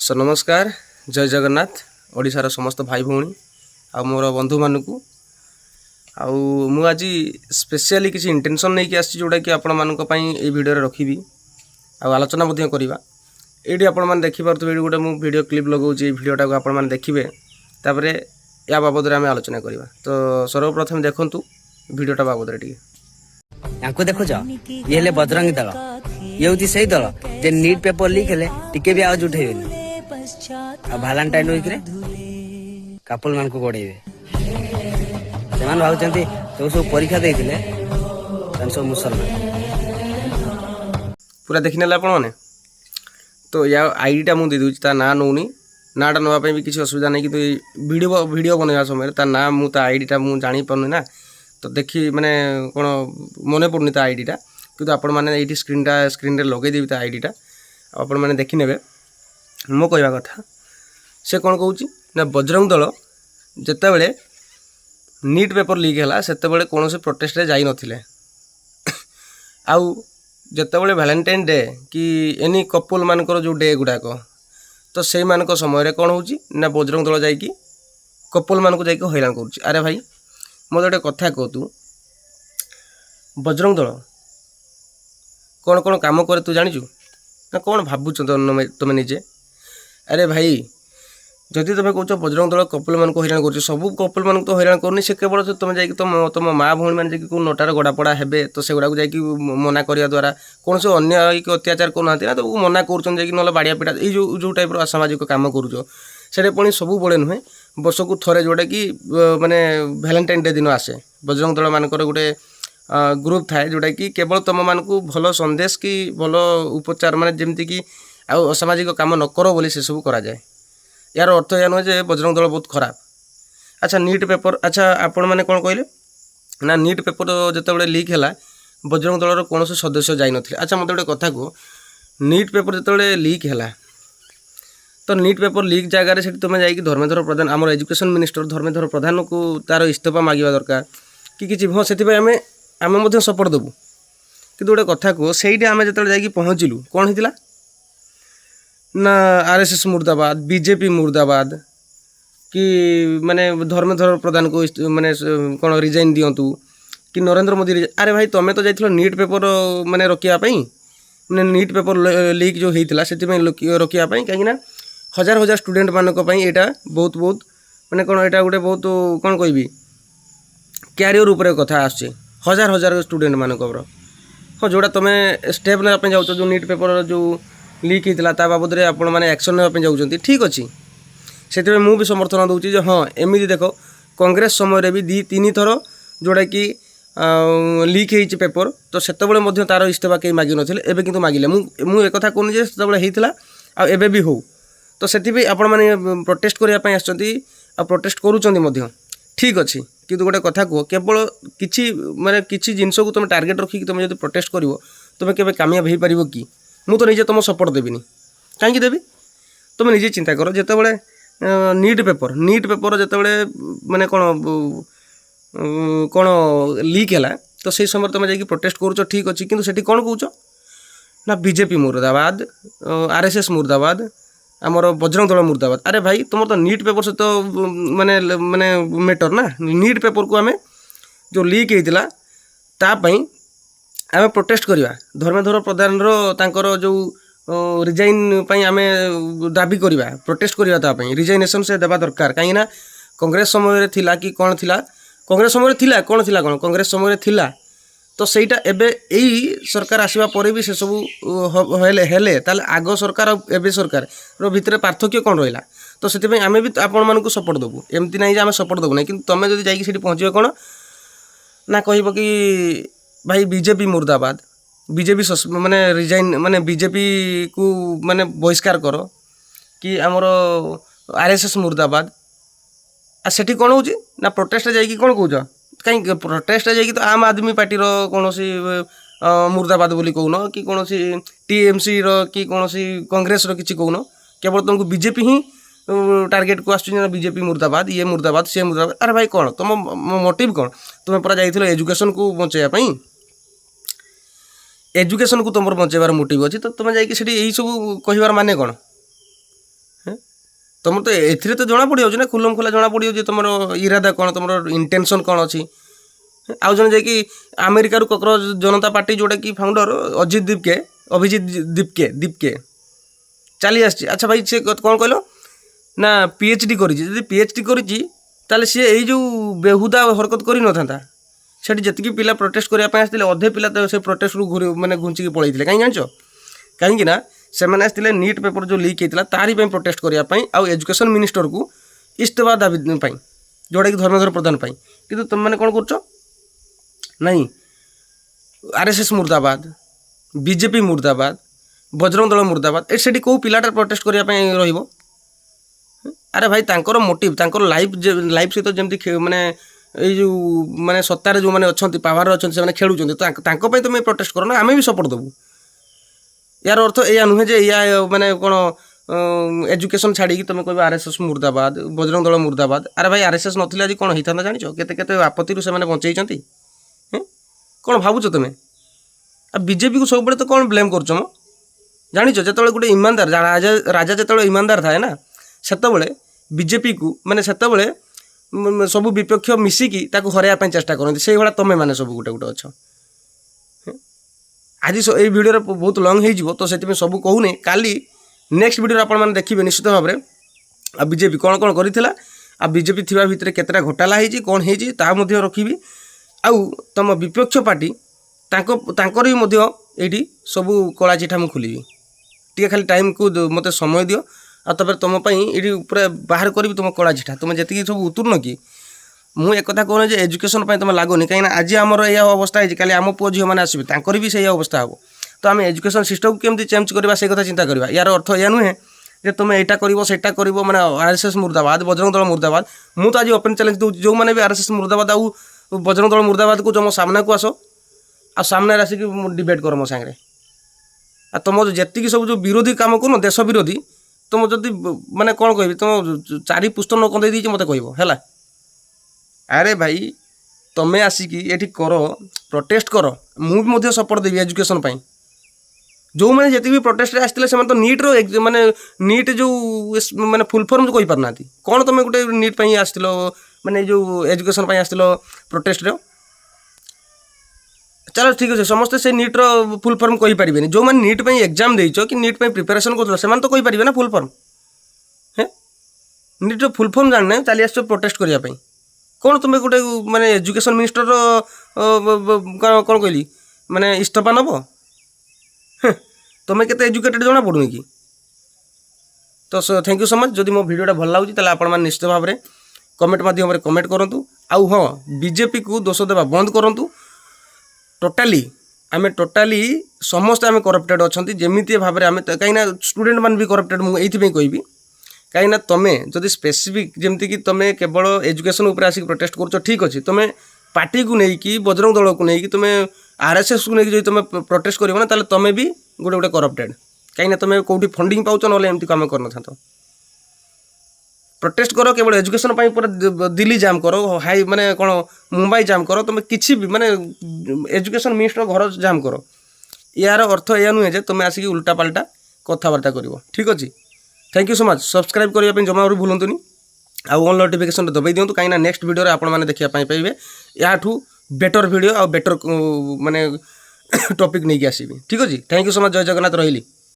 सो नमस्कार जय जगन्नाथ ओडिशार समस्त भाई भौणी आ मोर बंधु मानू मु आज स्पेशली किसी इंटेंशन नहीं कि जोटा कि आपण मानक ये वीडियो रखी आलोचना करवा ये आपण मैंने देखिपे गोटे मु वीडियो क्लिप लगाऊँ वीडियोटा को आपण मैंने देखिए तापर या बाबद आम आलोचना करवा। तो सर्वप्रथम देखूँ वीडियोटा बाबद याको देखुच ये हेले बजरंगी दल ये हूँ से दल जे नीट पेपर लीक हेले टिके भी आवाज उठेबेनी आ भालेंटाइन वीक रे कपल मान को गोड़ेबे से भावुंट जो सब परीक्षा देते सब मुसलमान पूरा देखने आपने। तो या आईडीटा मुझे देदी ना नौनी नाटा नापी भी किसी असुविधा नहीं कि वीडियो बनवा समय ना मुझे आईडीटा मुझे जापारे ना। तो देखी माने कौन मन पड़नी आईडीटा कि आपण मैंने ये स्क्रीन लगेदेवी आईडीटा आपण मैंने देखने मो कहवा कथा से कौन कौच ना बजरंग दल जिते नीट पेपर लीक है से कौन से प्रोटेस्ट जाई नथिले आउ जिते वैलेंटाइन डे कि एनी कपल मानकर जो डे गुड़ाक तो से मानक समय कौन हो बजरंग दल जा कपल मान को हैरान कर। अरे भाई मत गोटे कथा कह तू बजरंग दल कौन कौन काम करे तू जानिचु ना कौन भावुच तुम निजे। अरे भाई जदि तुम कौच बजरंग दल कपल मान को हैरान कर सब कपल मान तो हैरान करनी से केवल तुम जा तुम माँ भौणी मैंने कौ नोटार गड़ापड़ा हे तो से गुड़ा जा मना करने द्वारा कौन से अन्यायिक अत्याचार करना ना तो मना कर ना बाड़िया पिटा जो टाइप असामाजिक कम करुच से पुणी सब बड़े नुहे वर्ष को थरे जोटा कि माने वैलेंटाइन डे दिन आसे बजरंग दल मानकर गोटे ग्रुप थाए जोटा कि केवल तुम मान को भल संदेश कि भल उपचार माने जमती कि असामाजिक कम न कर बोली से सब करा जाए। यार अर्थ यह नुहे बजरंग दल बहुत खराब। अच्छा नीट पेपर अच्छा आपण मैंने कौन कहले ना नीट पेपर जिते लीक है बजरंग दलर कौन से सदस्य जाई नथिले। अच्छा मत गोटे कथा को नीट पेपर जिते लीक है तो नीट पेपर लीक जगार से तुम जाकि धर्मेंद्र प्रधान आम एजुकेशन मिनिस्टर धर्मेंद्र प्रधान को तार इस्तीफा मांगा दरकार कि किसी हाँ से आम सपोर्ट देवु कि गोटे कथा को सही आम जो पहुँचलु कौन होता ना आरएसएस मुर्दाबाद बीजेपी मुर्दाबाद कि माने धर्मेंद्र प्रधान को माने कौन रिजाइन दिंतु कि नरेंद्र मोदी। अरे भाई तुम्हें तो जाइल नीट पेपर माने रखापी माने नीट पेपर लीक जो होता से रखापी कहीं हजार हजार स्टूडेंट मानक यहाँ बहुत बहुत माने कौन यहाँ गोटे बहुत कौन कहबी क्यारियर उपर कथा आसचे हजार हजार स्टूडेंट मानक हाँ जोड़ा तुम्हें स्टेप नापी जाऊँ जो नीट पेपर जो लीक होता बाबद में आपण मैंने एक्शन नापी जाऊँच ठीक अच्छे से मुझे समर्थन दूसरी हाँ एमती देख कांग्रेस समय भी 2-3 थर जोड़ा कि लीक हो पेपर तो से तार इस्तीफा कहीं मागिन एवं कि मागिले मुझे एक कहूनी होता आबे भी हो तो से आपण मैंने प्रोटेस्ट करने आ प्रोटेस्ट करूँ ठीक अच्छे कि गोटे कथा कह केवल किसी माने किसी जिनस को तुम टार्गेट रखिक तुम जो प्रोटेस्ट कर तुम के कामयाब हो पार कि मुझे तो निजे तुम सपोर्ट देवी कहीं देवी तुम निजे चिंता कर जिते नीट पेपर जिते माने कौन लीक है तो से समय तुम जा प्रोटेस्ट करुच ठीक अच्छे कि सेठी कौन कौच ना बीजेपी मुर्दाबाद आरएसएस मुर्दाबाद आमर बजरंग दल मुर्दाबाद। अरे भाई तुम तो नीट पेपर से तो माने माने मैटर ना नीट पेपर को आम जो लीक होता तापाई आम प्रोटेस्ट करवा धर्मेंद्र प्रधान तांकर जो रिजाइन आम दाबी करवा प्रोटेस्ट करवा रिजाइनेशन से देवा दरकार कहीं कांग्रेस समय थिला कि कौन थिला कांग्रेस समय थिला कौन थिला कौन कांग्रेस समय थिला तो सहीटा एबे यही सरकार आसवा पर भी से सब हेले ताले आग सरकार और एबे सरकार रो भितर पार्थक्य कौन रहा तो से आम भी आपण मानक सपोर्ट देवु एमती ना आम सपोर्ट देवु ना कि तुम जब जाकि पहुँचे कौन ना कह कि भाई बीजेपी मुर्दाबाद बीजेपी माने रिजाइन माने बीजेपी को माने बहिष्कार कर कि आमर आरएसएस मुर्दाबाद आ सेठी कौन हो ना प्रोटेस्ट जाकि कौन कौच कहीं प्रोटेस्ट जाकि तो आम आदमी पार्टी कौन सी मुर्दाबाद बोली कौन कि कौन सी टीएमसी कि कौन सी कांग्रेस किसी कौन केवल तुमको बीजेपी ही टार्गेट को आसुना बीजेपी मुर्दाबाद ये मुर्दाबाद सी मुर्दाबाद। अरे भाई कौन तुम मोटिव कौन तुम्हें पूरा जाइल एजुकेशन को बचाई एजुकेशन को तुम बचाइबार मोटिव अच्छी तो तुम जाकि यही सब कहबार माने कौन तुम तो एथिरे तो जना पड़ ना खुलम खुला जना पड़ तुम इरादा कौन तुम इंटेंशन कौन अच्छी आउ जन जाकि अमेरिकार कॉकरोच जनता पार्टी जोटा कि फाउंडर अजित दीपके अभिजित दीपके चली आसी अच्छा भाई सी कौन कहल ना पीएचडी करी पीएचडी करी ताले सी यही जो बेहुदा हरकत कर न था सेठी जितकी पिला प्रोटेस्ट करने आसते अधे पिला तो से प्रोटेस्ट रु मैंने घुंचिकी पलैते कहीं जान कहीं से आसते नीट पेपर जो लीक होता तारी प्रोटेस्ट करने आउ एजुकेशन मिनिस्टर को इस्तीफा दाबी जोटा कि धर्मेंद्र प्रधान कि तुम मैंने कौन कर नहीं आरएसएस मुर्दाबाद बीजेपी मुर्दाबाद बजरंग दल मुर्दाबाद से कौ पिलाटा प्रोटेस्ट करने रही अरे भाई तांकर मोटिव तांकर लाइफ सहित जमी माने जो माने सत्तार जो मैंने अच्छा पावर अच्छा से खेलुं तुम प्रोटेस्ट कर ना आम भी सपोर्ट देवु यार अर्थ या नुहे जे या माने कौन एजुकेशन छाड़ी तुम कह आरएसएस मुर्दाबाद बजरंग दल मुर्दाबाद अरे भाई आरएसएस नथिले आज कौन होता जान केते आपत्ति से बचई कौन भावुच तुम्हें आ बीजेपी को सब तो कौन ब्लेम कर जान जो गोटे ईमानदार राजा जो ईमानदार थाए ना से बीजेपी को माने से सब विपक्ष मिसिकी हरैया चेष्टा करते से भाया तुम मैंने सब गोटे गोटे अच्छ आज ये वीडियो बहुत लंग हो तो से सब कहूनी काली नेक्स्ट वीडियो आप देखिए निश्चित भाव में आ बीजेपी कौन कौन करा आ बीजेपी थी भितर केतटा घोटाला होती कौन हो रखी आउ तुम विपक्ष पार्टी तांकर भी सब कला चिठा मुझे खोलि टे खाली टाइम को मत समय दियो आ तब तुम ये पूरा बाहर करी तुम कला चिठा तुम जी सब उतुर्न कि मुझे एक कथा कहूँ एजुकेशन तुम लगुनि कहीं आज आमर यह अवस्था है काली आम पुओ झील मैंने आसवे तांकर भी से अवस्था हम तो आम एजुकेशन सिस्टम को केमती चेंज करवा से कथा चिंता करवा यार अर्थ यह नुहे जे तुम यहाँ कर मैंने आरएसएस मुर्दाबाद बजरंग दल मुर्दाबाद मुझे आज ओपन चैलेंज दूँ जो मैंने भी आरएसएस मुर्दाबाद आउ बजरंग दल मुर्दाबाद को मो सामना को आस आ सामने आसिक डिबेट कर मो सांगे आ तुम जी सब जो विरोधी काम कर देश विरोधी तुम जदि माने कौन कह तुम चारि पुस्त न कंदे दी मत कह अरे भाई तुम्हें आसिक ये कर प्रोटेस्ट कर मुझे सपोर्ट देवी एजुकेशन जो मैंने जी भी प्रोटेस्ट आसते से तो नीट रो माने नीट जो माने फुल फॉर्म जो कही पारना कौन तुम गोटे नीट आसथिल माने जो एजुकेशन आसथिल प्रोटेस्ट रो चलो ठीक अच्छे समस्ते से नीट रो फुल फॉर्म कही पारे जो मैंने नीट एग्जाम देच कि नीट प्रिपेरेसन कर तो कही पारे ना फुल फॉर्म है नीट रो फुल फॉर्म जानना चली आस प्रोटेस्ट करने कौन तुम गोटे माने एजुकेशन मिनिस्टर कौन कहली माने इस्तीफा नब तुम्हें केते एजुकेटेड जना पड़ुनी कि तो थैंक यू सो मच जदि मो वीडियोटा भल लगे ताले आपण माने निश्चित भाव में कमेंट माध्यम कमेंट करूँ आउ हाँ बीजेपी को दोष देवा बंद करूँ टोटाली समस्ते आम करप्टेड अच्छा जमी भाव में आम कहीं स्टूडेंट मान भी करप्टेड मुझे कहबी कहीं तुम्हें जदि स्पेसिफिक जमती कि तुम्हें केवल एजुकेशन उपर आसिक प्रोटेस्ट कर ठीक अच्छे तुम्हें पार्टी को लेकिन बजरंग दल को लेकिन तुम्हें आरएसएस को लेकिन तुम प्रोटेस्ट कर ना तुम्हें भी गोटे गोटे करप्टेड कहीं तुम्हें कौटी फंडिंग पाच ना एमती कम कर प्रोटेस्ट कर केवल एजुकेशन पूरा दिल्ली जाम करो हाई माने कौन मुंबई जाम करो तुम किसी भी माने एजुकेशन मिनिस्टर घर जाम करो यार अर्थ यह नुहे जे तुम आसिक उल्टा पाल्टा कथबार्ता कर ठीक अच्छे thank you so much subscribe करने जमा भूलुनी आउ ऑन नोटिफिकेशन दबाई दिंतु कहीं नेक्स्ट वीडियो आपण मैंने देखा पाइबे या बेटर वीडियो आ बेटर माने टॉपिक नहीं आसबि ठीक अच्छे थैंक यू सो मच जय जगन्नाथ रही।